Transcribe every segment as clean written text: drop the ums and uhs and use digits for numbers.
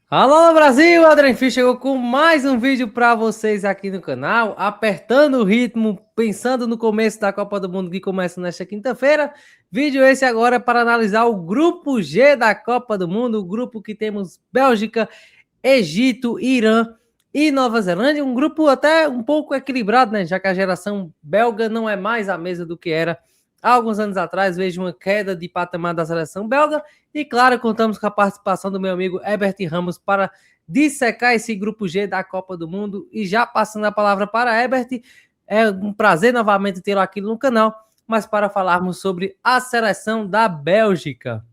Alô Brasil, Adrian Fish chegou com mais um vídeo para vocês aqui no canal, apertando o ritmo, pensando no começo da Copa do Mundo que começa nesta quinta-feira. Vídeo esse agora para analisar o grupo G da Copa do Mundo, o grupo que temos Bélgica, Egito, Irã e Nova Zelândia, um grupo até um pouco equilibrado, né? Já que a geração belga não é mais a mesma do que era há alguns anos atrás. Vejo uma queda de patamar da seleção belga e, claro, contamos com a participação do meu amigo Herbert Ramos para dissecar esse grupo G da Copa do Mundo. E já passando a palavra para Herbert, é um prazer novamente tê-lo aqui no canal, mas para falarmos sobre a seleção da Bélgica.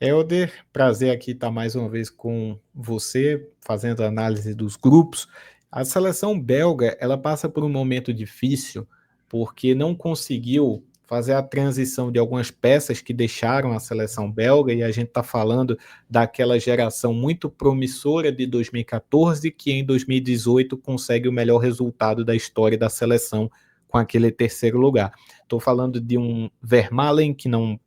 Helder, prazer aqui estar mais uma vez com você, fazendo análise dos grupos. A seleção belga, ela passa por um momento difícil, porque não conseguiu fazer a transição de algumas peças que deixaram a seleção belga, e a gente está falando daquela geração muito promissora de 2014, que em 2018 consegue o melhor resultado da história da seleção com aquele terceiro lugar. Estou falando de um Vermaelen, que não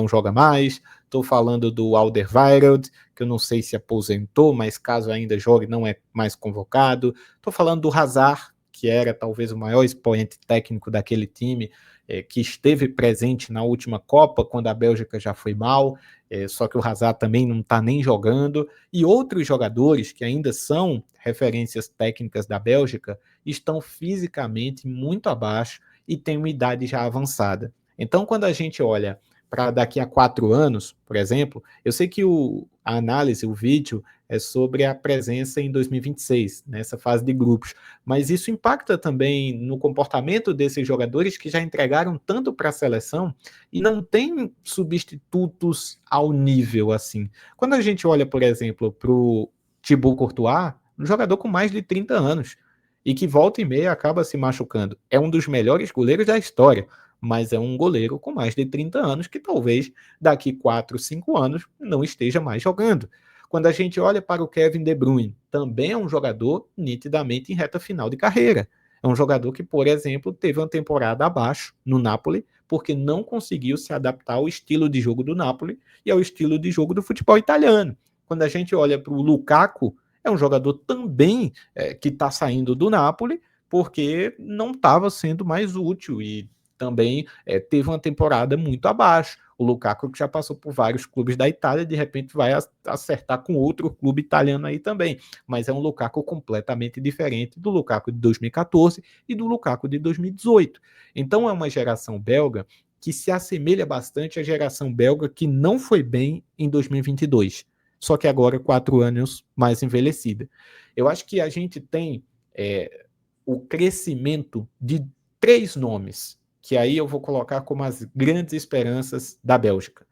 joga mais. Estou falando do Alderweireld, que eu não sei se aposentou, mas caso ainda jogue, não é mais convocado. Estou falando do Hazard, que era talvez o maior expoente técnico daquele time, que esteve presente na última Copa, quando a Bélgica já foi mal, só que o Hazard também não está nem jogando. E outros jogadores que ainda são referências técnicas da Bélgica estão fisicamente muito abaixo e têm uma idade já avançada. Então, quando a gente olha para daqui a 4 anos, por exemplo, eu sei que a análise, o vídeo, é sobre a presença em 2026, nessa fase de grupos, mas isso impacta também no comportamento desses jogadores que já entregaram tanto para a seleção e não tem substitutos ao nível assim. Quando a gente olha, por exemplo, para o Thibaut Courtois, um jogador com mais de 30 anos, e que volta e meia acaba se machucando. É um dos melhores goleiros da história, mas é um goleiro com mais de 30 anos que talvez daqui 4, 5 anos não esteja mais jogando. Quando a gente olha para o Kevin De Bruyne, também é um jogador nitidamente em reta final de carreira. É um jogador que, por exemplo, teve uma temporada abaixo no Napoli, porque não conseguiu se adaptar ao estilo de jogo do Napoli e ao estilo de jogo do futebol italiano. Quando a gente olha para o Lukaku, é um jogador também que está saindo do Napoli, porque não estava sendo mais útil e também teve uma temporada muito abaixo. O Lukaku, que já passou por vários clubes da Itália, de repente vai acertar com outro clube italiano aí também. Mas é um Lukaku completamente diferente do Lukaku de 2014 e do Lukaku de 2018. Então é uma geração belga que se assemelha bastante à geração belga que não foi bem em 2022. Só que agora 4 anos mais envelhecida. Eu acho que a gente tem o crescimento de 3 nomes que aí eu vou colocar como as grandes esperanças da Bélgica.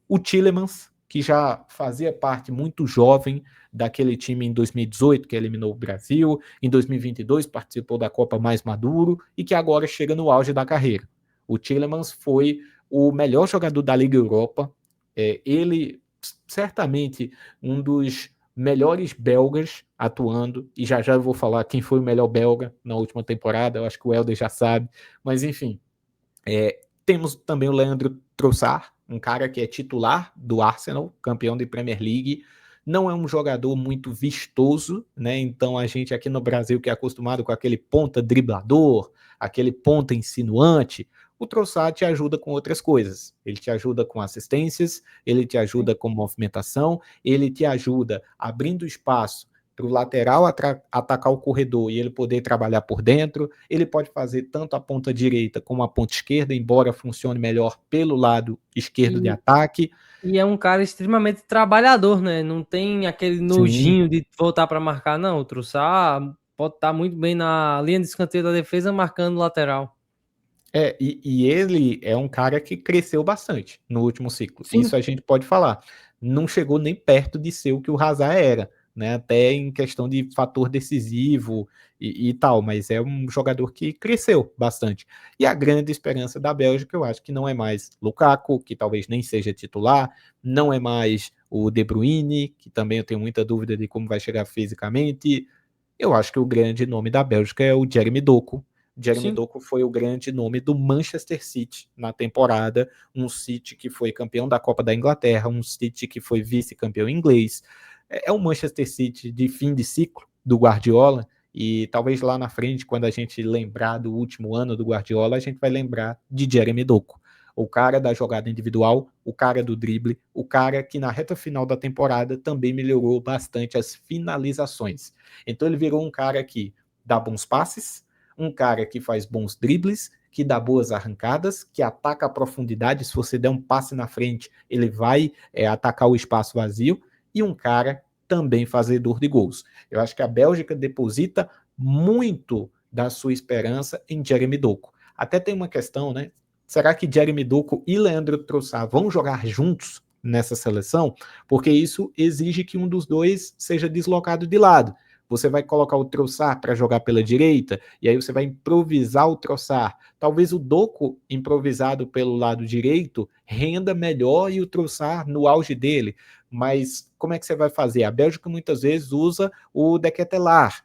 O Tielemans, que já fazia parte muito jovem daquele time em 2018, que eliminou o Brasil, em 2022 participou da Copa mais maduro e que agora chega no auge da carreira. O Tielemans foi o melhor jogador da Liga Europa, ele certamente um dos melhores belgas atuando, e já eu vou falar quem foi o melhor belga na última temporada, eu acho que o Helder já sabe, mas enfim, temos também o Leandro Trossard, um cara que é titular do Arsenal, campeão de Premier League. Não é um jogador muito vistoso, né? Então a gente aqui no Brasil que é acostumado com aquele ponta driblador, aquele ponta insinuante, o Trossard te ajuda com outras coisas. Ele te ajuda com assistências, ele te ajuda com movimentação, ele te ajuda abrindo espaço para o lateral atacar o corredor e ele poder trabalhar por dentro. Ele pode fazer tanto a ponta direita como a ponta esquerda, embora funcione melhor pelo lado esquerdo de ataque. E é um cara extremamente trabalhador, né? Não tem aquele Sim. nojinho de voltar para marcar, não. O Trussard pode estar muito bem na linha de escanteio da defesa, marcando o lateral. E ele é um cara que cresceu bastante no último ciclo. Sim. Isso a gente pode falar. Não chegou nem perto de ser o que o Hazard era, né? Até em questão de fator decisivo e tal, mas é um jogador que cresceu bastante. E a grande esperança da Bélgica, eu acho que não é mais Lukaku, que talvez nem seja titular, não é mais o De Bruyne, que também eu tenho muita dúvida de como vai chegar fisicamente. Eu acho que o grande nome da Bélgica é o Jeremy Doku. Jeremy Sim. Doku foi o grande nome do Manchester City na temporada, um City que foi campeão da Copa da Inglaterra, um City que foi vice-campeão inglês. é o Manchester City de fim de ciclo do Guardiola, e talvez lá na frente, quando a gente lembrar do último ano do Guardiola, a gente vai lembrar de Jeremy Doku. O cara da jogada individual, o cara do drible, o cara que na reta final da temporada também melhorou bastante as finalizações. Então ele virou um cara que dá bons passes, um cara que faz bons dribles, que dá boas arrancadas, que ataca a profundidade. Se você der um passe na frente, ele vai atacar o espaço vazio, e um cara também fazedor de gols. Eu acho que a Bélgica deposita muito da sua esperança em Jeremy Doku. Até tem uma questão, né? Será que Jeremy Doku e Leandro Trossard vão jogar juntos nessa seleção? Porque isso exige que um dos dois seja deslocado de lado. Você vai colocar o Trossard para jogar pela direita, e aí você vai improvisar o Trossard. Talvez o Doku, improvisado pelo lado direito, renda melhor e o Trossard no auge dele. Mas como é que você vai fazer? A Bélgica muitas vezes usa o De Ketelaere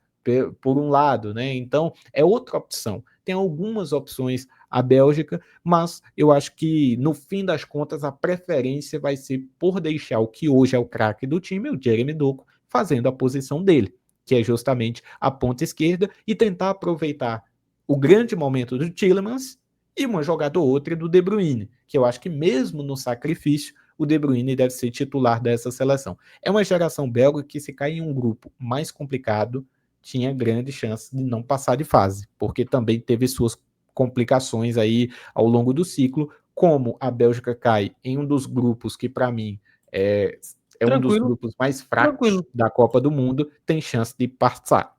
por um lado, né? Então é outra opção. Tem algumas opções a Bélgica, mas eu acho que no fim das contas a preferência vai ser por deixar o que hoje é o craque do time, o Jeremy Doku, fazendo a posição dele, que é justamente a ponta esquerda, e tentar aproveitar o grande momento do Tielemans e uma jogada ou outra do De Bruyne, que eu acho que mesmo no sacrifício o De Bruyne deve ser titular dessa seleção. É uma geração belga que, se cai em um grupo mais complicado, tinha grande chance de não passar de fase, porque também teve suas complicações aí ao longo do ciclo, como a Bélgica cai em um dos grupos que, para mim, é um dos grupos mais fracos da Copa do Mundo, tem chance de passar.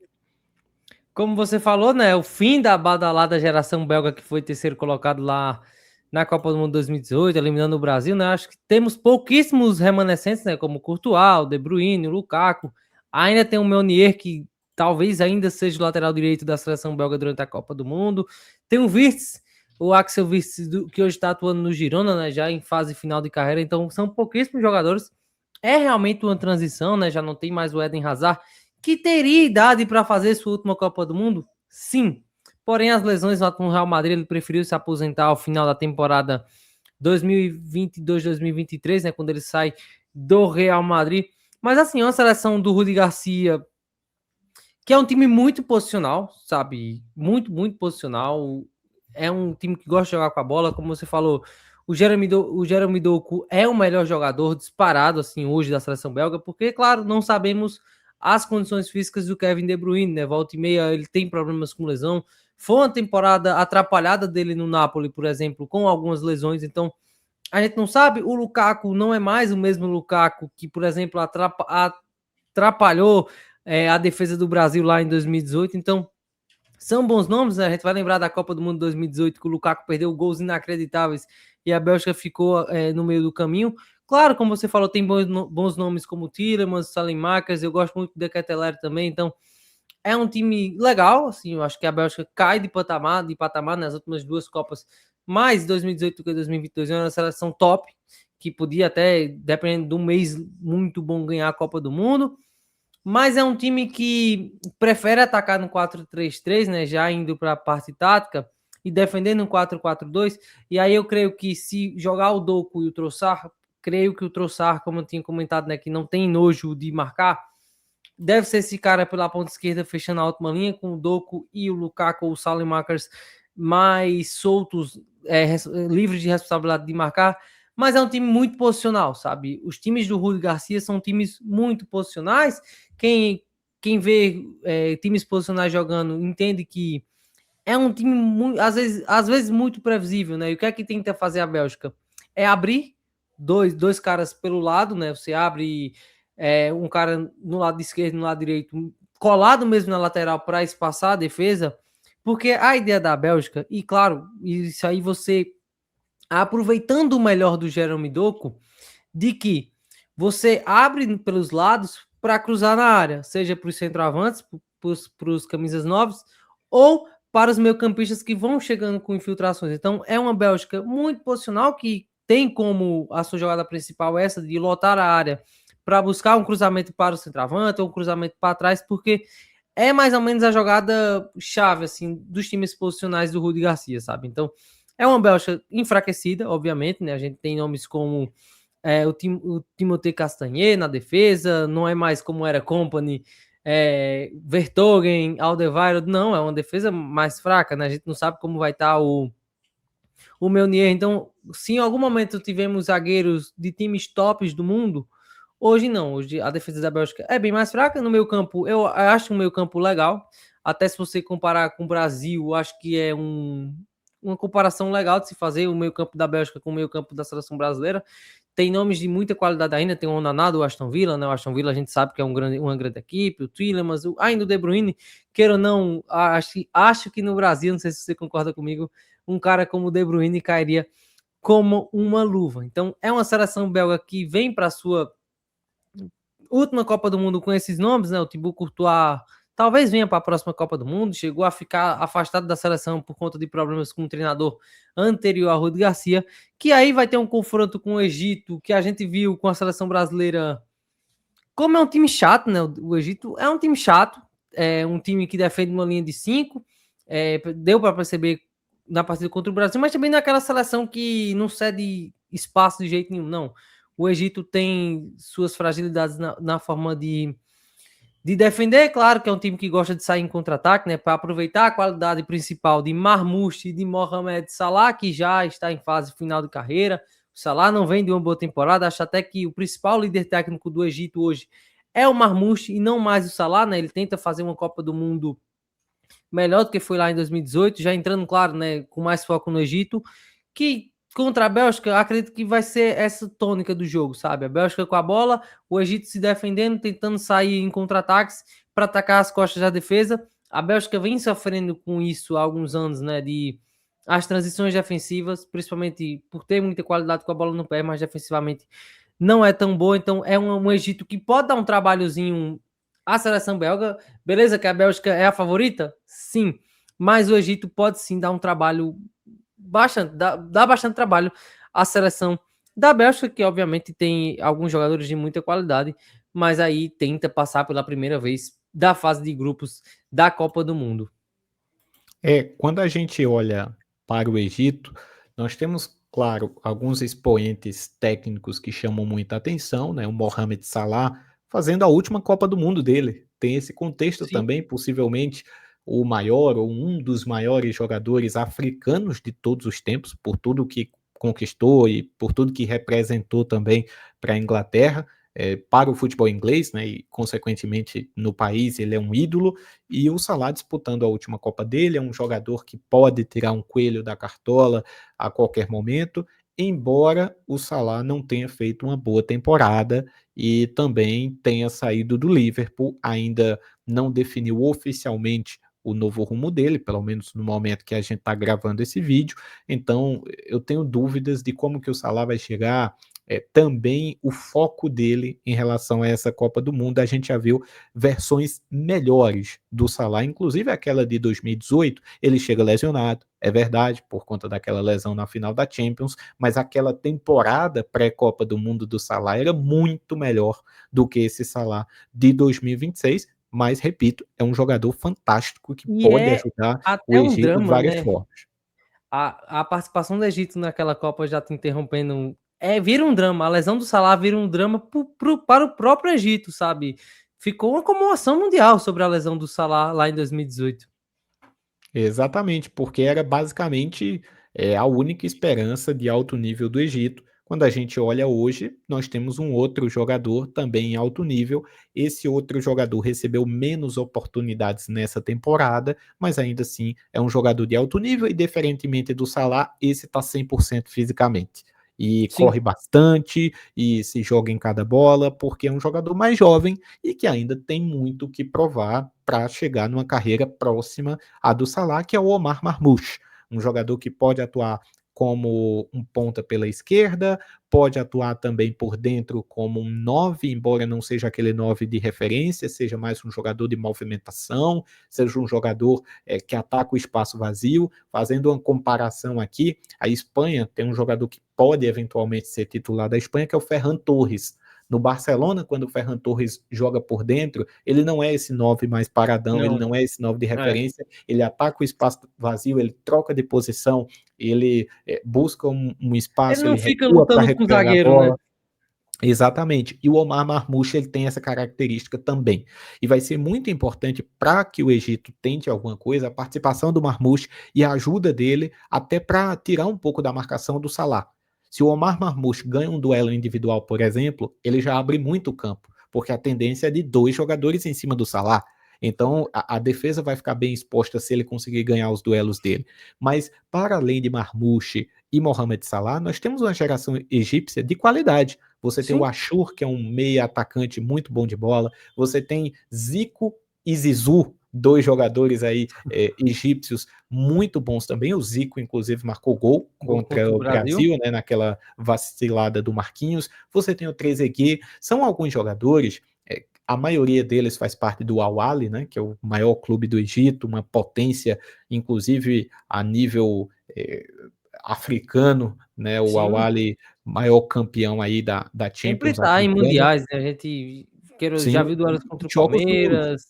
Como você falou, né? O fim da badalada geração belga que foi terceiro colocado lá na Copa do Mundo 2018, eliminando o Brasil, né? Acho que temos pouquíssimos remanescentes, né? Como o Courtois, o De Bruyne, o Lukaku. Ainda tem o Meunier, que talvez ainda seja o lateral direito da seleção belga durante a Copa do Mundo. Tem o Wirtz, o Axel Wirtz, que hoje está atuando no Girona, né? Já em fase final de carreira. Então, são pouquíssimos jogadores. É realmente uma transição, né? Já não tem mais o Eden Hazard, que teria idade para fazer sua última Copa do Mundo? Sim. Porém, as lesões no Real Madrid, ele preferiu se aposentar ao final da temporada 2022-2023, né, quando ele sai do Real Madrid. Mas assim, é uma seleção do Rudi Garcia, que é um time muito posicional, sabe? Muito, muito posicional. É um time que gosta de jogar com a bola, como você falou. O Jeremy Doku é o melhor jogador disparado assim hoje da seleção belga, porque, claro, não sabemos as condições físicas do Kevin De Bruyne, né? Volta e meia ele tem problemas com lesão. Foi uma temporada atrapalhada dele no Napoli, por exemplo, com algumas lesões, então a gente não sabe. O Lukaku não é mais o mesmo Lukaku que, por exemplo, atrapalhou a defesa do Brasil lá em 2018, então são bons nomes, né? A gente vai lembrar da Copa do Mundo 2018, que o Lukaku perdeu gols inacreditáveis e a Bélgica ficou no meio do caminho. Claro, como você falou, tem bons nomes como Tielemans, Saelemaekers, eu gosto muito de Ketelaere também, então é um time legal, assim, eu acho que a Bélgica cai de patamar nas últimas duas Copas, mais 2018 do que 2022, é uma seleção top, que podia até, dependendo de um mês muito bom, ganhar a Copa do Mundo, mas é um time que prefere atacar no 4-3-3, né, já indo para a parte tática, e defendendo no 4-4-2, e aí eu creio que se jogar o Doku e o Trossard, creio que o Trossard, como eu tinha comentado, né, que não tem nojo de marcar, deve ser esse cara pela ponta esquerda fechando a última linha, com o Doku e o Lukaku ou o Saelemaekers mais soltos, livres de responsabilidade de marcar, mas é um time muito posicional, sabe? Os times do Rudi Garcia são times muito posicionais. Quem vê times posicionais jogando entende que é um time, muito, às vezes muito previsível, né? E o que é que tenta fazer a Bélgica? É abrir dois caras pelo lado, né? Você abre um cara no lado esquerdo e no lado direito, colado mesmo na lateral para espaçar a defesa, porque a ideia da Bélgica, e claro, isso aí você aproveitando o melhor do Jeremy Doku, de que você abre pelos lados para cruzar na área, seja para os centroavantes, para os camisas novos, ou para os meio-campistas que vão chegando com infiltrações. Então, é uma Bélgica muito posicional, que tem como a sua jogada principal essa de lotar a área para buscar um cruzamento para o centroavante ou um cruzamento para trás, porque é mais ou menos a jogada chave assim dos times posicionais do Rudi Garcia, sabe? Então, é uma Bélgica enfraquecida, obviamente, né? A gente tem nomes como o Timothée Castagne na defesa, não é mais como era Kompany, Vertonghen, Alderweireld, não, é uma defesa mais fraca, né? A gente não sabe como vai estar o Meunier. Então, se em algum momento tivemos zagueiros de times tops do mundo, hoje não. Hoje a defesa da Bélgica é bem mais fraca. No meio campo, eu acho um meio campo legal. Até se você comparar com o Brasil, acho que é uma comparação legal de se fazer o meio campo da Bélgica com o meio campo da seleção brasileira. Tem nomes de muita qualidade ainda, tem o Onaná do Aston Villa, né? O Aston Villa a gente sabe que é uma grande equipe, o Tielemans, ainda o De Bruyne, queira ou não, acho que no Brasil, não sei se você concorda comigo, um cara como o De Bruyne cairia como uma luva. Então, é uma seleção belga que vem para a sua última Copa do Mundo com esses nomes, né? O Thibaut Courtois talvez venha para a próxima Copa do Mundo, chegou a ficar afastado da seleção por conta de problemas com o treinador anterior a Rudi Garcia, que aí vai ter um confronto com o Egito, que a gente viu com a seleção brasileira, como é um time chato, né? O Egito é um time chato, é um time que defende uma linha de 5, deu para perceber na partida contra o Brasil, mas também naquela seleção que não cede espaço de jeito nenhum, não. O Egito tem suas fragilidades na forma de defender, claro que é um time que gosta de sair em contra-ataque, né, para aproveitar a qualidade principal de Marmouche e de Mohamed Salah, que já está em fase final de carreira. O Salah não vem de uma boa temporada, acho até que o principal líder técnico do Egito hoje é o Marmouche e não mais o Salah, né? Ele tenta fazer uma Copa do Mundo melhor do que foi lá em 2018, já entrando, claro, né, com mais foco no Egito, que contra a Bélgica, acredito que vai ser essa tônica do jogo, sabe? A Bélgica com a bola, o Egito se defendendo, tentando sair em contra-ataques para atacar as costas da defesa. A Bélgica vem sofrendo com isso há alguns anos, né? De as transições defensivas, principalmente por ter muita qualidade com a bola no pé, mas defensivamente não é tão boa. Então é um Egito que pode dar um trabalhozinho à seleção belga. Beleza que a Bélgica é a favorita? Sim. Mas o Egito pode sim dar um trabalho bastante, dá bastante trabalho à seleção da Bélgica, que obviamente tem alguns jogadores de muita qualidade, mas aí tenta passar pela primeira vez da fase de grupos da Copa do Mundo. Quando a gente olha para o Egito, nós temos, claro, alguns expoentes técnicos que chamam muita atenção, né? O Mohamed Salah fazendo a última Copa do Mundo dele. Tem esse contexto Sim. também, possivelmente o maior ou um dos maiores jogadores africanos de todos os tempos, por tudo que conquistou e por tudo que representou também para a Inglaterra, para o futebol inglês, né? E consequentemente no país ele é um ídolo. E o Salah disputando a última Copa dele, é um jogador que pode tirar um coelho da cartola a qualquer momento, embora o Salah não tenha feito uma boa temporada e também tenha saído do Liverpool, ainda não definiu oficialmente o novo rumo dele, pelo menos no momento que a gente está gravando esse vídeo. Então eu tenho dúvidas de como que o Salah vai chegar, também o foco dele em relação a essa Copa do Mundo. A gente já viu versões melhores do Salah, inclusive aquela de 2018, ele chega lesionado, é verdade, por conta daquela lesão na final da Champions, mas aquela temporada pré-Copa do Mundo do Salah era muito melhor do que esse Salah de 2026, mas, repito, é um jogador fantástico que E pode é ajudar o até um Egito de drama, várias né? formas. A participação do Egito naquela Copa, já te interrompendo, vira um drama. A lesão do Salah vira um drama para o próprio Egito, sabe? Ficou uma comoção mundial sobre a lesão do Salah lá em 2018. Exatamente, porque era basicamente a única esperança de alto nível do Egito. Quando a gente olha hoje, nós temos um outro jogador também em alto nível. Esse outro jogador recebeu menos oportunidades nessa temporada, mas ainda assim é um jogador de alto nível e, diferentemente do Salah, esse está 100% fisicamente. E Sim. corre bastante e se joga em cada bola, porque é um jogador mais jovem e que ainda tem muito que provar para chegar numa carreira próxima a do Salah, que é o Omar Marmouche, um jogador que pode atuar como um ponta pela esquerda, pode atuar também por dentro como um 9, embora não seja aquele 9 de referência, seja mais um jogador de movimentação, seja um jogador que ataca o espaço vazio. Fazendo uma comparação aqui, a Espanha tem um jogador que pode eventualmente ser titular da Espanha, que é o Ferran Torres. No Barcelona, quando o Ferran Torres joga por dentro, ele não é esse 9 mais paradão, ele Não. não é esse 9 de referência, ele ataca o espaço vazio, ele troca de posição, ele busca um Ele espaço, não ele fica recua para lutando com o recuperar a zagueiro, né? bola. Exatamente. E o Omar Marmoush ele tem essa característica também. E vai ser muito importante para que o Egito tente alguma coisa, a participação do Marmoush e a ajuda dele, até para tirar um pouco da marcação do Salah. Se o Omar Marmoush ganha um duelo individual, por exemplo, ele já abre muito o campo, porque a tendência é de 2 jogadores em cima do Salah. Então a defesa vai ficar bem exposta se ele conseguir ganhar os duelos dele. Mas para além de Marmoush e Mohamed Salah, nós temos uma geração egípcia de qualidade. Você tem o Sim. Ashur, que é um meia atacante muito bom de bola. Você tem Zico e Zizou, 2 jogadores aí egípcios muito bons também. O Zico, inclusive, marcou gol Gol contra contra o o Brasil. Brasil, né, naquela vacilada do Marquinhos. Você tem o Trezeguet. São alguns jogadores, a maioria deles faz parte do Al Ahly, né, que é o maior clube do Egito, uma potência, inclusive a nível africano, né, o Al Sim. Ahly, maior campeão aí da Sempre Champions tá em africana. mundiais, né? A gente já Sim, viu duelos contra o jogos duros. Palmeiras.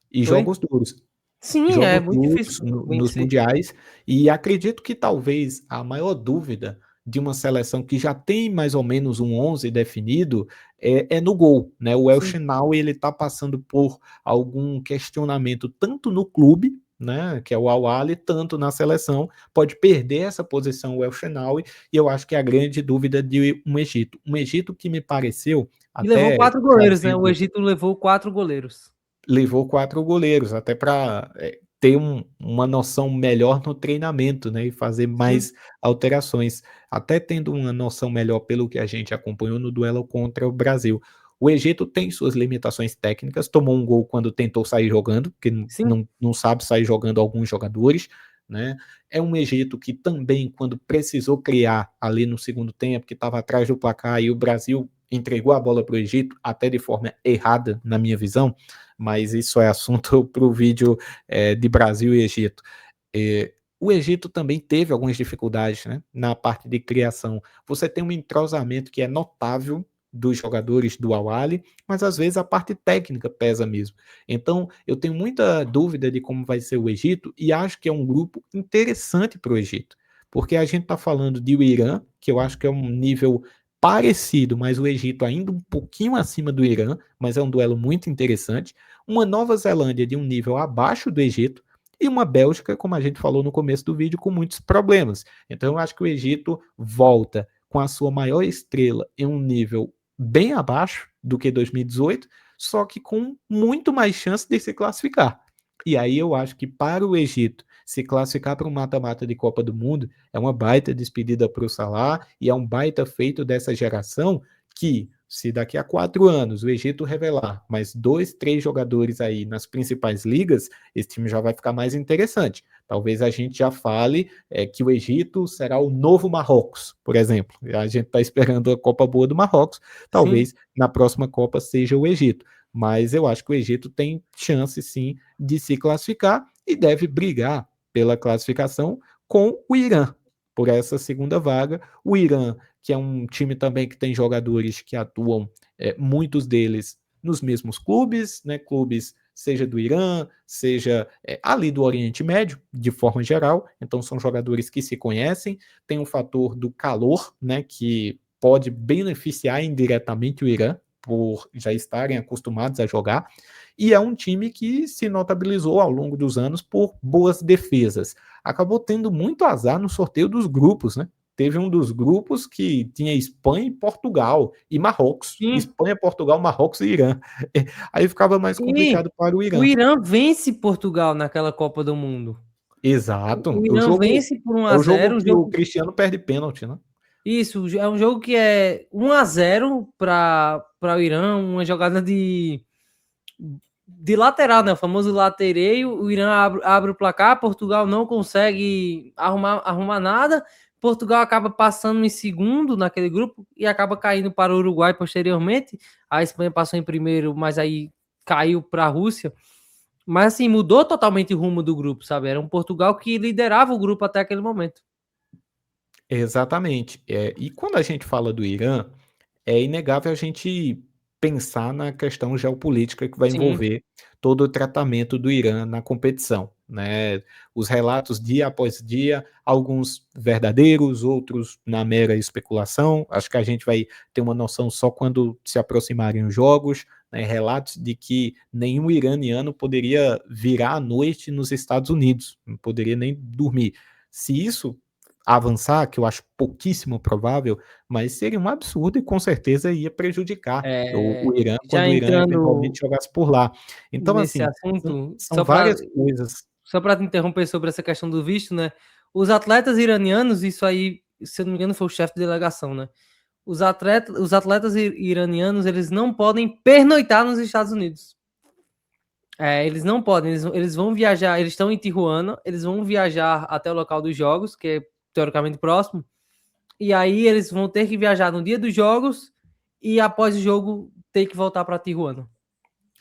E Oi? jogos duros. Sim, é Jogos muito difícil duros nos vencer. mundiais, e acredito que talvez a maior dúvida de uma seleção que já tem mais ou menos um 11 definido é no gol, né? O El Sim. Shenawy ele está passando por algum questionamento tanto no clube, né, que é o Al Ahly, tanto na seleção, pode perder essa posição o El Shenawy, e eu acho que é a grande dúvida de um Egito que me pareceu E levou até 4 goleiros, né? O trazendo Egito levou 4 goleiros. levou 4 goleiros, até para ter uma noção melhor no treinamento, né, e fazer Sim, mais alterações, até tendo uma noção melhor pelo que a gente acompanhou no duelo contra o Brasil. O Egito tem suas limitações técnicas, tomou um gol quando tentou sair jogando, porque sim, não sabe sair jogando alguns jogadores, né. É um Egito que também, quando precisou criar ali no segundo tempo, que estava atrás do placar e o Brasil entregou a bola para o Egito, até de forma errada, na minha visão, mas isso é assunto para o vídeo de Brasil e Egito. O Egito também teve algumas dificuldades, né, na parte de criação. Você tem um entrosamento que é notável dos jogadores do Al Ahly, mas às vezes a parte técnica pesa mesmo. Então, eu tenho muita dúvida de como vai ser o Egito e acho que é um grupo interessante para o Egito, porque a gente está falando de o Irã, que eu acho que é um nível parecido, mas o Egito ainda um pouquinho acima do Irã, mas é um duelo muito interessante. Uma Nova Zelândia de um nível abaixo do Egito e uma Bélgica, como a gente falou no começo do vídeo, com muitos problemas. Então eu acho que o Egito volta com a sua maior estrela em um nível bem abaixo do que 2018, só que com muito mais chance de se classificar. E aí eu acho que para o Egito se classificar para um mata-mata de Copa do Mundo é uma baita despedida para o Salah e é um baita feito dessa geração que, se daqui a 4 anos o Egito revelar mais 2, 3 jogadores aí nas principais ligas, esse time já vai ficar mais interessante. Talvez a gente já fale que o Egito será o novo Marrocos, por exemplo. A gente está esperando a Copa boa do Marrocos, sim. talvez na próxima Copa seja o Egito. Mas eu acho que o Egito tem chance sim de se classificar e deve brigar pela classificação com o Irã por essa segunda vaga. O Irã, que é um time também que tem jogadores que atuam, muitos deles nos mesmos clubes, né? Clubes seja do Irã, seja ali do Oriente Médio, de forma geral. Então são jogadores que se conhecem. Tem o fator do calor, né? Que pode beneficiar indiretamente o Irã por já estarem acostumados a jogar. E é um time que se notabilizou ao longo dos anos por boas defesas. Acabou tendo muito azar no sorteio dos grupos, né? Teve um dos grupos que tinha Espanha e Portugal e Marrocos. Sim. Espanha, Portugal, Marrocos e Irã. Aí ficava mais E complicado para o o Irã. Irã vence Portugal naquela Copa do Mundo. O Exato. O Irã jogo vence por 1 é a o jogo 0, que o Cristiano perde pênalti, né? isso, é um jogo que é 1 a 0 para o Irã, uma jogada de lateral, né? O famoso latereio. O Irã abre o placar, Portugal não consegue arrumar nada. Portugal acaba passando em segundo naquele grupo e acaba caindo para o Uruguai posteriormente. A Espanha passou em primeiro, mas aí caiu para a Rússia. Mas assim, mudou totalmente o rumo do grupo, sabe? Era um Portugal que liderava o grupo até aquele momento. Exatamente. E quando a gente fala do Irã, é inegável a gente pensar na questão geopolítica que vai Sim. envolver todo o tratamento do Irã na competição, né. Os relatos dia após dia, alguns verdadeiros, outros na mera especulação, acho que a gente vai ter uma noção só quando se aproximarem os jogos, né, relatos de que nenhum iraniano poderia virar à noite nos Estados Unidos, não poderia nem dormir. Se isso avançar, que eu acho pouquíssimo provável, mas seria um absurdo e com certeza ia prejudicar o Irã Já quando o Irã entrando eventualmente jogasse por lá. Então, nesse assim, são assunto, são várias coisas. só para te interromper sobre essa questão do visto, né, os atletas iranianos, isso aí, se eu não me engano, foi o chefe de delegação, né, os atletas iranianos, eles não podem pernoitar nos Estados Unidos. Eles não podem, eles vão viajar, eles estão em Tijuana, eles vão viajar até o local dos jogos, que é teoricamente próximo, e aí eles vão ter que viajar no dia dos jogos e após o jogo ter que voltar para Tijuana.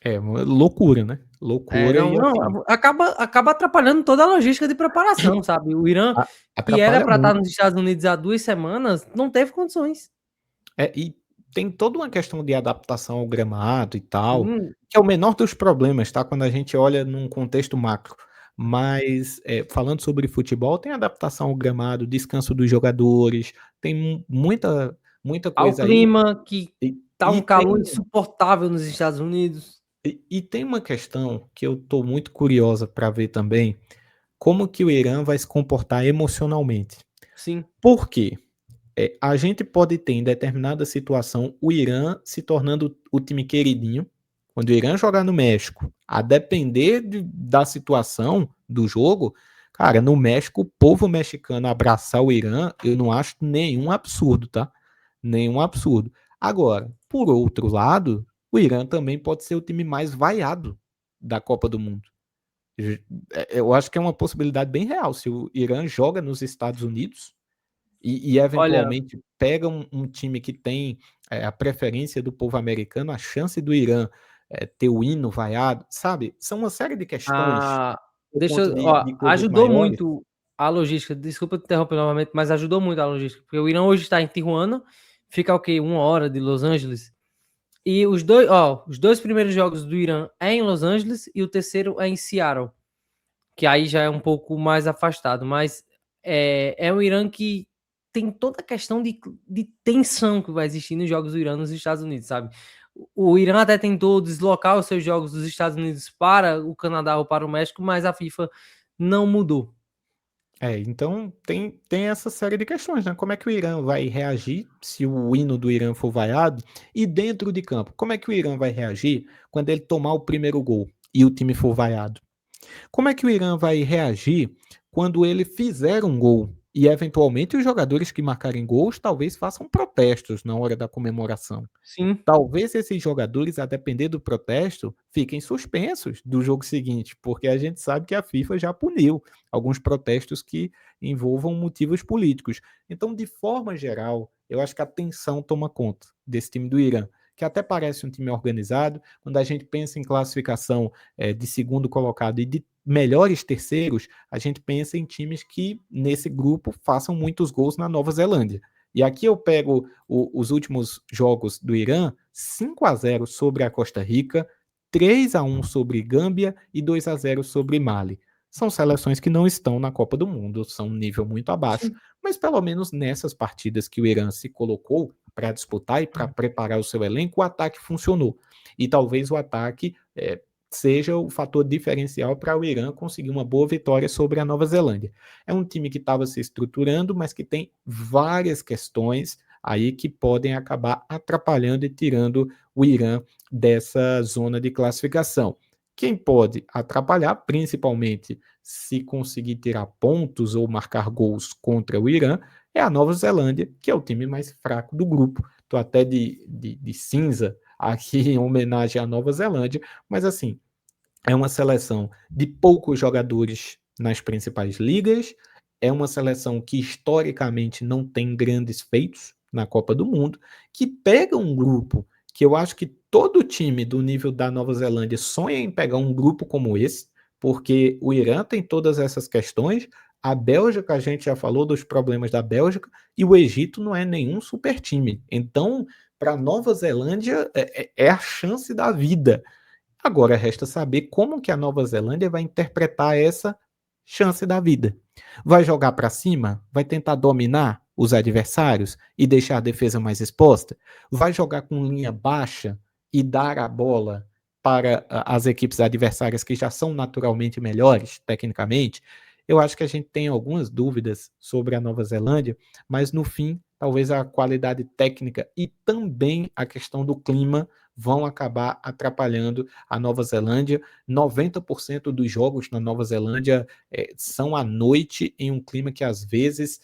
É uma loucura, né, loucura Não, e assim, não, acaba atrapalhando toda a logística de preparação, sabe. O Irã, a que era atrapalha para estar muito. nos Estados Unidos há 2 semanas, não teve condições. E tem toda uma questão de adaptação ao gramado e tal, Sim, que é o menor dos problemas, tá, quando a gente olha num contexto macro. Mas, falando sobre futebol, tem adaptação ao gramado, descanso dos jogadores, tem muita ao coisa aí, clima, que e tá um e calor tem insuportável nos Estados Unidos. tem uma questão que eu tô muito curiosa para ver também, como que o Irã vai se comportar emocionalmente. Sim, Por quê? A gente pode ter em determinada situação o Irã se tornando o time queridinho. Quando o Irã jogar no México, a depender da situação do jogo, cara, no México, o povo mexicano abraçar o Irã, eu não acho nenhum absurdo, tá? Nenhum absurdo. Agora, por outro lado, o Irã também pode ser o time mais vaiado da Copa do Mundo. Eu acho que é uma possibilidade bem real. Se o Irã joga nos Estados Unidos, olha, eventualmente pega um time que tem, a preferência do povo americano, a chance do Irã, ter o hino vaiado, sabe, são uma série de questões ah, por deixa conta eu de ó, de coisas ajudou maiores. muito a logística, desculpa te interromper novamente, mas ajudou muito a logística, porque o Irã hoje está em Tijuana, fica o quê? 1 hora de Los Angeles. E os dois primeiros jogos do Irã é em Los Angeles e o terceiro é em Seattle, que aí já é um pouco mais afastado, mas é um Irã que tem toda a questão de tensão que vai existir nos jogos do Irã nos Estados Unidos, sabe? O Irã até tentou deslocar os seus jogos dos Estados Unidos para o Canadá ou para o México, mas a FIFA não mudou. Então tem essa série de questões, né, como é que o Irã vai reagir se o hino do Irã for vaiado? E dentro de campo, como é que o Irã vai reagir quando ele tomar o primeiro gol e o time for vaiado? Como é que o Irã vai reagir quando ele fizer um gol e, eventualmente, os jogadores que marcarem gols talvez façam protestos na hora da comemoração? Sim, Talvez esses jogadores, a depender do protesto, fiquem suspensos do jogo seguinte, porque a gente sabe que a FIFA já puniu alguns protestos que envolvam motivos políticos. Então, de forma geral, eu acho que a tensão toma conta desse time do Irã, que até parece um time organizado. Quando a gente pensa em classificação de segundo colocado e de melhores terceiros, a gente pensa em times que, nesse grupo, façam muitos gols na Nova Zelândia. E aqui eu pego os últimos jogos do Irã: 5-0 sobre a Costa Rica, 3-1 sobre Gâmbia e 2-0 sobre Mali. São seleções que não estão na Copa do Mundo, são um nível muito abaixo, sim. mas pelo menos nessas partidas que o Irã se colocou para disputar e para preparar o seu elenco, o ataque funcionou. E talvez o ataque seja o fator diferencial para o Irã conseguir uma boa vitória sobre a Nova Zelândia. É um time que estava se estruturando, mas que tem várias questões aí que podem acabar atrapalhando e tirando o Irã dessa zona de classificação. Quem pode atrapalhar, principalmente se conseguir tirar pontos ou marcar gols contra o Irã, é a Nova Zelândia, que é o time mais fraco do grupo. Estou até de cinza aqui em homenagem à Nova Zelândia, mas assim, é uma seleção de poucos jogadores nas principais ligas, é uma seleção que historicamente não tem grandes feitos na Copa do Mundo, que pega um grupo que eu acho que todo time do nível da Nova Zelândia sonha em pegar um grupo como esse, porque o Irã tem todas essas questões, a Bélgica, a gente já falou dos problemas da Bélgica, e o Egito não é nenhum super time. Então, para Nova Zelândia é a chance da vida. Agora resta saber como que a Nova Zelândia vai interpretar essa chance da vida. Vai jogar para cima? Vai tentar dominar os adversários e deixar a defesa mais exposta? Vai jogar com linha baixa e dar a bola para as equipes adversárias que já são naturalmente melhores, tecnicamente? Eu acho que a gente tem algumas dúvidas sobre a Nova Zelândia, mas no fim, talvez a qualidade técnica e também a questão do clima vão acabar atrapalhando a Nova Zelândia. 90% dos jogos na Nova Zelândia são à noite, em um clima que às vezes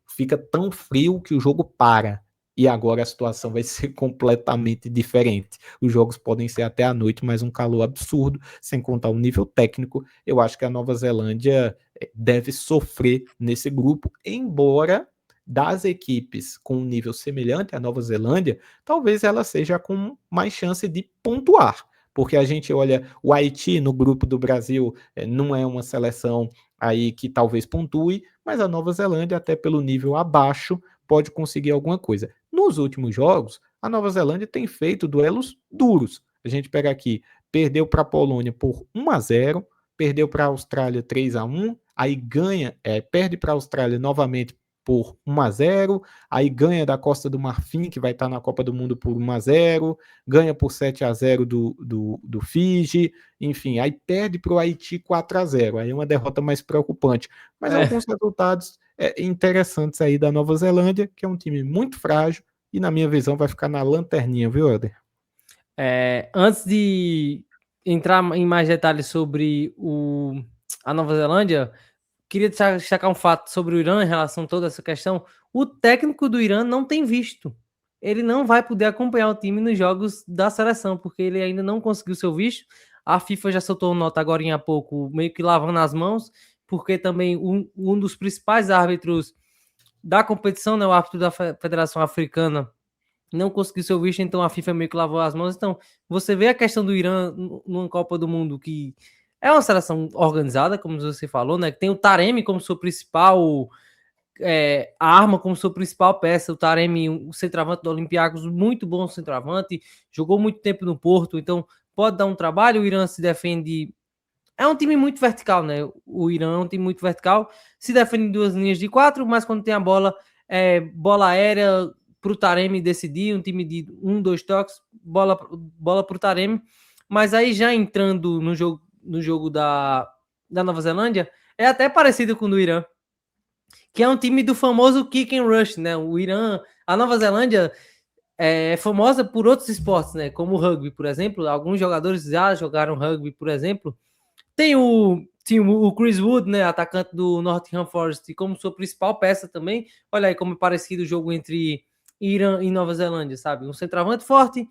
fica tão frio que o jogo para. E agora a situação vai ser completamente diferente. Os jogos podem ser até à noite, mas um calor absurdo, sem contar o nível técnico. Eu acho que a Nova Zelândia deve sofrer nesse grupo, embora das equipes com um nível semelhante à Nova Zelândia, talvez ela seja com mais chance de pontuar, porque a gente olha o Haiti no grupo do Brasil, não é uma seleção aí que talvez pontue, mas a Nova Zelândia, até pelo nível abaixo, pode conseguir alguma coisa. Nos últimos jogos, a Nova Zelândia tem feito duelos duros. A gente pega aqui, perdeu para a Polônia por 1-0, perdeu para a Austrália 3-1, aí ganha, perde para a Austrália novamente por 1-0, aí ganha da Costa do Marfim, que vai estar na Copa do Mundo por 1-0, ganha por 7-0 do Fiji, enfim, aí perde para o Haiti 4-0, aí é uma derrota mais preocupante. Mas alguns resultados interessantes aí da Nova Zelândia, que é um time muito frágil e, na minha visão, vai ficar na lanterninha, viu, Helder? Antes de entrar em mais detalhes sobre a Nova Zelândia, queria destacar um fato sobre o Irã em relação a toda essa questão. O técnico do Irã não tem visto. Ele não vai poder acompanhar o time nos jogos da seleção, porque ele ainda não conseguiu seu visto. A FIFA já soltou nota agora há pouco, meio que lavando as mãos, porque também um dos principais árbitros da competição, né, o árbitro da Federação Africana, não conseguiu seu visto, então a FIFA meio que lavou as mãos. Então, você vê a questão do Irã numa Copa do Mundo, que é uma seleção organizada, como você falou, né? Que tem o Taremi como sua principal arma, como sua principal peça. O Taremi, o centroavante do Olympiacos, muito bom centroavante, jogou muito tempo no Porto, então pode dar um trabalho. O Irã se defende. É um time muito vertical, né? O Irã é um time muito vertical, se defende em duas linhas de quatro, mas quando tem a bola, bola aérea para o Taremi decidir, um time de 1-2 toques, bola para o Taremi. Mas aí já entrando no jogo da Nova Zelândia, é até parecido com o do Irã, que é um time do famoso kick and rush, né? O Irã, a Nova Zelândia é famosa por outros esportes, né? Como o rugby, por exemplo. Alguns jogadores já jogaram rugby, por exemplo. Tem o Chris Wood, né, atacante do Nottingham Forest, como sua principal peça também. Olha aí como é parecido o jogo entre Irã e Nova Zelândia, sabe? Um centroavante forte,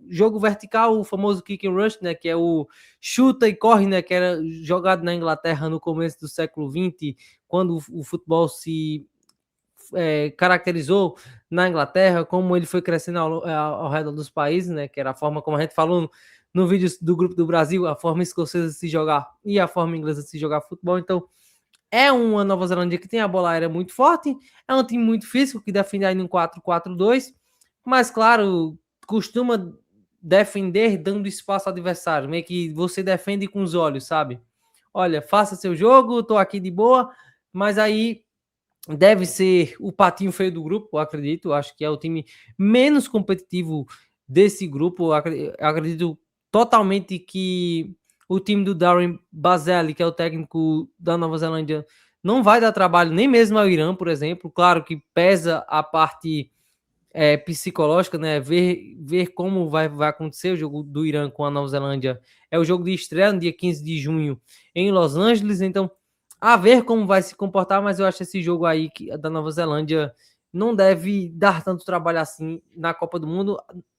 jogo vertical, o famoso kick and rush, né, que é o chuta e corre, né, que era jogado na Inglaterra no começo do século XX, quando o futebol se caracterizou na Inglaterra, como ele foi crescendo ao redor dos países, né, que era a forma como a gente falou no vídeo do Grupo do Brasil, a forma escocesa de se jogar e a forma inglesa de se jogar futebol. Então, é uma Nova Zelândia que tem a bola aérea muito forte, é um time muito físico, que defende aí no 4-4-2, mas, claro, costuma defender dando espaço ao adversário, meio que você defende com os olhos, sabe? Olha, faça seu jogo, tô aqui de boa, mas aí deve ser o patinho feio do grupo, eu acredito. Eu acho que é o time menos competitivo desse grupo. Eu acredito totalmente que o time do Darren Bazelli, que é o técnico da Nova Zelândia, não vai dar trabalho nem mesmo ao Irã, por exemplo. Claro que pesa a parte psicológica, né? Ver como vai acontecer o jogo do Irã com a Nova Zelândia. É o jogo de estreia no dia 15 de junho em Los Angeles, então a ver como vai se comportar, mas eu acho esse jogo aí da Nova Zelândia não deve dar tanto trabalho assim na Copa do Mundo,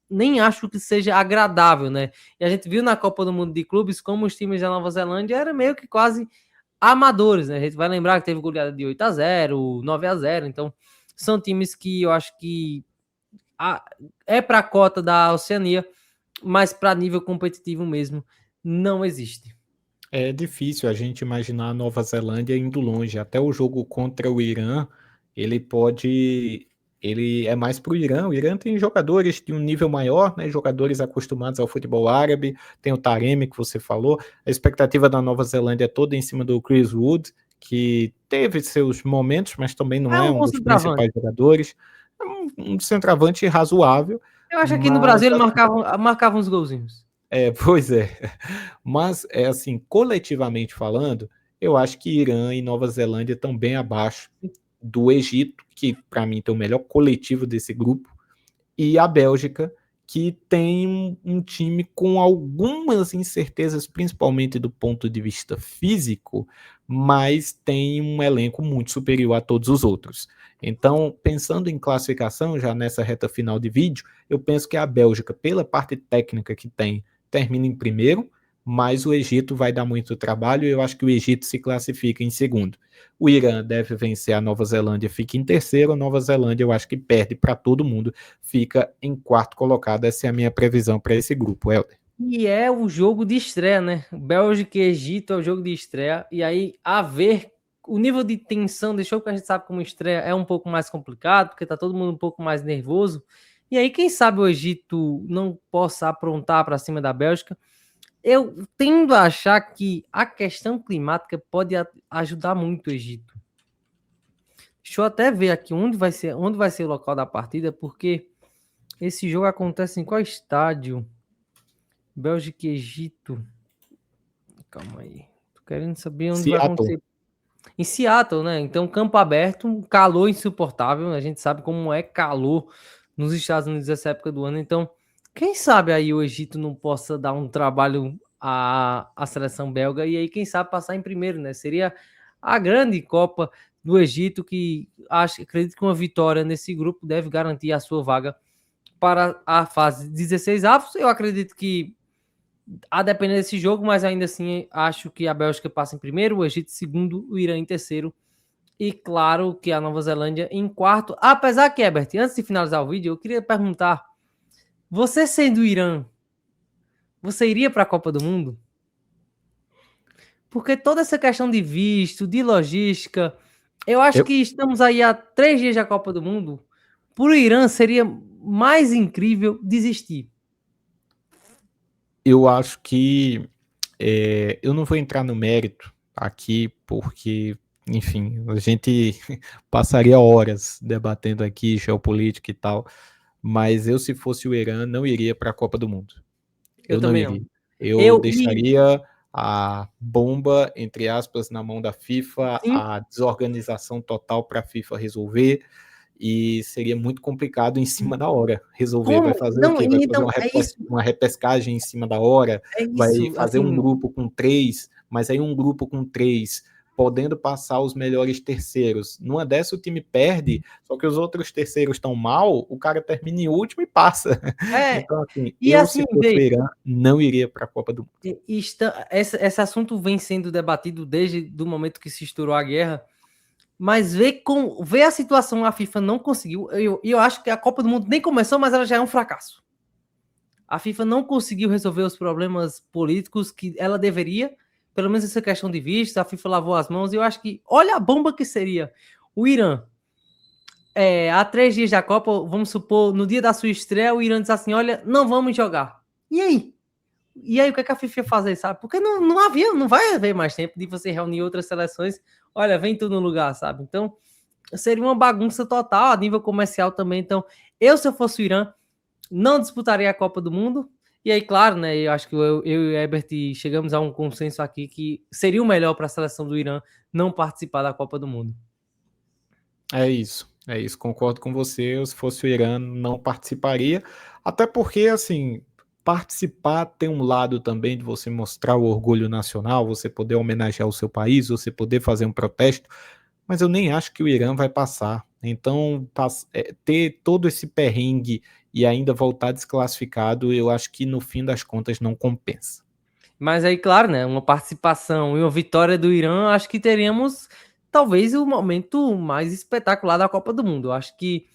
nem acho que seja agradável, né? E a gente viu na Copa do Mundo de clubes como os times da Nova Zelândia eram meio que quase amadores, né? A gente vai lembrar que teve goleada de 8-0, 9-0, então são times que eu acho que é para a cota da Oceania, mas para nível competitivo mesmo não existe. É difícil a gente imaginar a Nova Zelândia indo longe. Até o jogo contra o Irã, ele pode ele é mais para o Irã. O Irã tem jogadores de um nível maior, né? Jogadores acostumados ao futebol árabe. Tem o Taremi, que você falou. A expectativa da Nova Zelândia é toda em cima do Chris Wood, que teve seus momentos, mas também não É é um um bom dos centroavante. principais jogadores. É um centroavante razoável, Eu acho que aqui no mas Brasil ele marcava uns golzinhos. pois é. Mas é assim, coletivamente falando, eu acho que Irã e Nova Zelândia estão bem abaixo do Egito, que para mim tem o melhor coletivo desse grupo, e a Bélgica, que tem um time com algumas incertezas, principalmente do ponto de vista físico, mas tem um elenco muito superior a todos os outros. Então, pensando em classificação, já nessa reta final de vídeo, eu penso que a Bélgica, pela parte técnica que tem, termina em primeiro, mas o Egito vai dar muito trabalho e eu acho que o Egito se classifica em segundo. O Irã deve vencer a Nova Zelândia, fica em terceiro. A Nova Zelândia eu acho que perde para todo mundo, fica em quarto colocado. Essa é a minha previsão para esse grupo, Helder. E é o jogo de estreia, né? Bélgica e Egito é o jogo de estreia. E aí, a ver, o nível de tensão desse jogo que a gente sabe como estreia é um pouco mais complicado, porque tá todo mundo um pouco mais nervoso. E aí, quem sabe o Egito não possa aprontar para cima da Bélgica. Eu tendo a achar que a questão climática pode ajudar muito o Egito. Deixa eu até ver aqui onde vai ser o local da partida, porque esse jogo acontece em qual estádio? Bélgica e Egito. Calma aí. Tô querendo saber onde vai Seattle. acontecer. Em Seattle, né? Então, campo aberto, um calor insuportável. A gente sabe como é calor nos Estados Unidos nessa época do ano. Então, quem sabe aí o Egito não possa dar um trabalho à seleção belga e aí, quem sabe, passar em primeiro, né? Seria a grande Copa do Egito, que acredito que uma vitória nesse grupo deve garantir a sua vaga para a fase 16 avos. Eu acredito que a depender desse jogo, mas ainda assim acho que a Bélgica passa em primeiro, o Egito em segundo, o Irã em terceiro e claro que a Nova Zelândia em quarto. Apesar que, Herbert, antes de finalizar o vídeo, eu queria perguntar, você sendo o Irã, você iria para a Copa do Mundo? Porque toda essa questão de visto, de logística, eu acho Eu, que estamos aí há 3 dias da Copa do Mundo. Para o Irã seria mais incrível desistir. eu acho que eu não vou entrar no mérito aqui, porque, enfim, a gente passaria horas debatendo aqui geopolítica e tal, mas eu, se fosse o Irã, não iria para a Copa do Mundo. Eu Eu não também não. iria. Eu Eu e deixaria a bomba, entre aspas, na mão da FIFA, sim, a desorganização total para a FIFA resolver, e seria muito complicado em cima da hora resolver. Vai como fazer o não, quê? Vai fazer então é isso. uma repescagem em cima da hora, É vai isso, fazer um assim, grupo com três, mas aí um grupo com três podendo passar os melhores terceiros. Numa dessa o time perde, só que os outros terceiros estão mal, o cara termina em último e passa. é, Então, assim, e eu, assim, se fosse o vê, Irã, não iria para a Copa do Mundo. esse assunto vem sendo debatido desde o momento que se estourou a guerra, mas vê a situação, a FIFA não conseguiu, eu acho que a Copa do Mundo nem começou, mas ela já é um fracasso. A FIFA não conseguiu resolver os problemas políticos que ela deveria, pelo menos essa questão de vista, a FIFA lavou as mãos, e eu acho que, olha a bomba que seria o Irã, há 3 dias da Copa, vamos supor, no dia da sua estreia, o Irã diz assim, olha, não vamos jogar. E aí? E aí, o que, é que a FIFA ia fazer, sabe? Porque não vai haver mais tempo de você reunir outras seleções. Olha, vem tudo no lugar, sabe? Então, seria uma bagunça total a nível comercial também. Então, se eu fosse o Irã, não disputaria a Copa do Mundo. E aí, claro, né? Eu acho que eu e o Herbert chegamos a um consenso aqui que seria o melhor para a seleção do Irã não participar da Copa do Mundo. É isso, concordo com você. Eu, se fosse o Irã, não participaria, até porque, assim, participar tem um lado também de você mostrar o orgulho nacional, você poder homenagear o seu país, você poder fazer um protesto, mas eu nem acho que o Irã vai passar. Então, ter todo esse perrengue e ainda voltar desclassificado, eu acho que no fim das contas não compensa. Mas aí, claro, né? Uma participação e uma vitória do Irã, acho que teríamos talvez o momento mais espetacular da Copa do Mundo. Eu acho que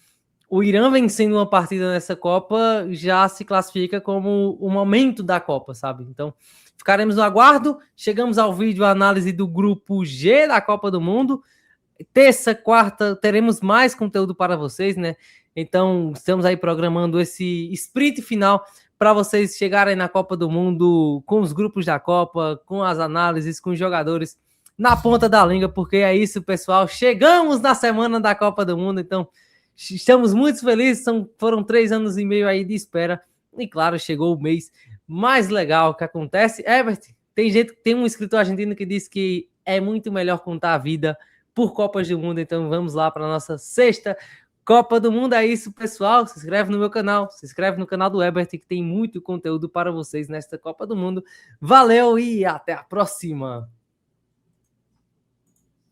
o Irã vencendo uma partida nessa Copa já se classifica como o momento da Copa, sabe? Então, ficaremos no aguardo. Chegamos ao vídeo análise do grupo G da Copa do Mundo. terça, quarta, teremos mais conteúdo para vocês, né? Então, estamos aí programando esse sprint final para vocês chegarem na Copa do Mundo com os grupos da Copa, com as análises, com os jogadores na ponta da língua, porque é isso, pessoal. Chegamos na semana da Copa do Mundo, então estamos muito felizes. Foram 3 anos e meio aí de espera. E claro, chegou o mês mais legal que acontece. Herbert, tem um escritor argentino que diz que é muito melhor contar a vida por Copas do Mundo. Então vamos lá para a nossa sexta Copa do Mundo. É isso, pessoal. Se inscreve no meu canal, se inscreve no canal do Herbert, que tem muito conteúdo para vocês nesta Copa do Mundo. Valeu e até a próxima!